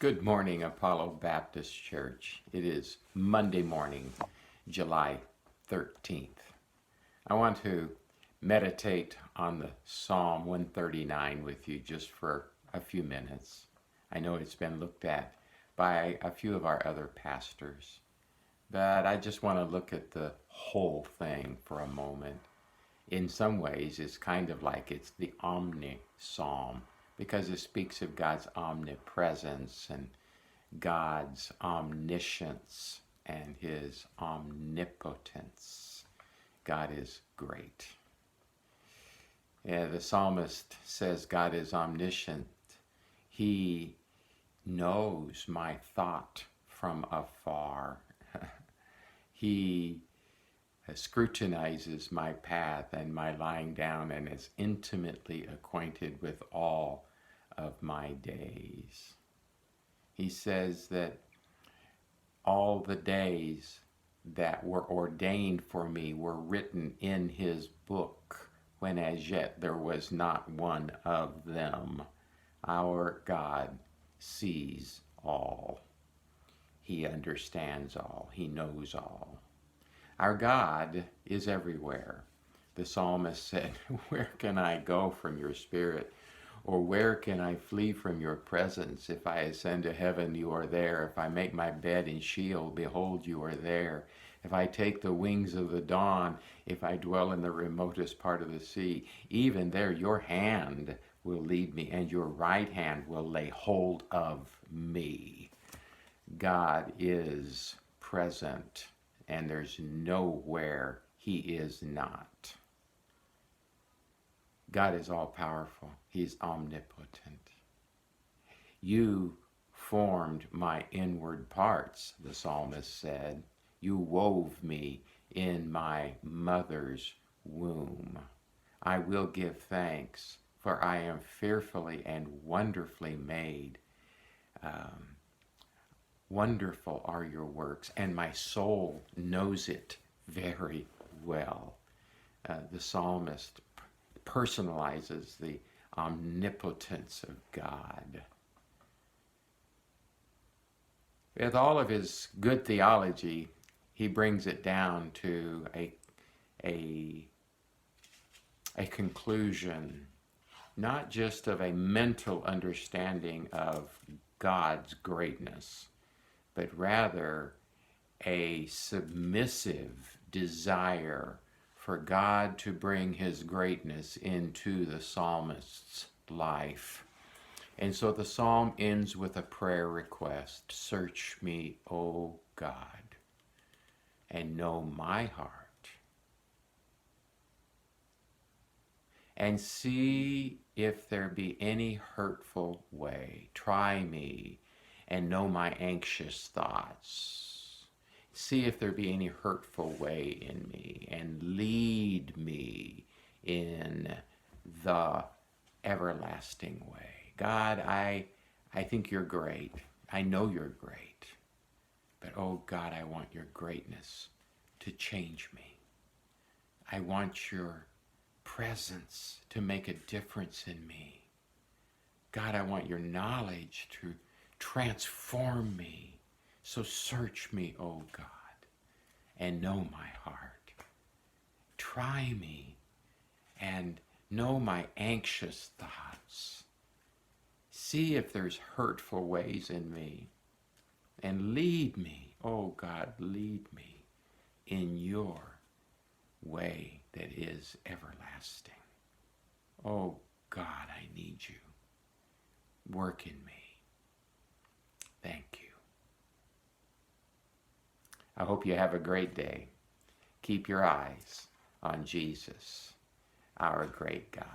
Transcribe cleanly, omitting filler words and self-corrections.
Good morning, Apollo Baptist Church. It is Monday morning, July 13th. I want to meditate on the Psalm 139 with you just for a few minutes. I know it's been looked at by a few of our other pastors, but I just want to look at the whole thing for a moment. In some ways, it's kind of like it's the omni-psalm, because it speaks of God's omnipresence and God's omniscience and his omnipotence. God is great. The psalmist says God is omniscient. He knows my thought from afar. He scrutinizes my path and my lying down and is intimately acquainted with all of my days. He says that all the days that were ordained for me were written in his book, when as yet there was not one of them. Our God sees all. He understands all. He knows all. Our God is everywhere. The psalmist said, "Where can I go from your spirit? Or where can I flee from your presence? If I ascend to heaven, you are there. If I make my bed in Sheol, behold, you are there. If I take the wings of the dawn, if I dwell in the remotest part of the sea, even there your hand will lead me, and your right hand will lay hold of me." God is present, and there's nowhere he is not. God is all-powerful. He's omnipotent. You formed my inward parts, the psalmist said. You wove me in my mother's womb. I will give thanks, for I am fearfully and wonderfully made. Wonderful are your works, and my soul knows it very well. The psalmist personalizes the omnipotence of God. With all of his good theology, he brings it down to a conclusion, not just of a mental understanding of God's greatness, but rather a submissive desire for God to bring his greatness into the psalmist's life. And so the psalm ends with a prayer request. Search me, O God, and know my heart, and see if there be any hurtful way. Try me and know my anxious thoughts. See if there be any hurtful way in me, and lead me in the everlasting way. God, I think you're great. I know you're great. But oh God, I want your greatness to change me. I want your presence to make a difference in me. God, I want your knowledge to transform me. So search me, O God, and know my heart. Try me and know my anxious thoughts. See if there's hurtful ways in me, and lead me, O God, lead me in your way that is everlasting. Oh God, I need you. Work in me. Thank you. I hope you have a great day. Keep your eyes on Jesus, our great God.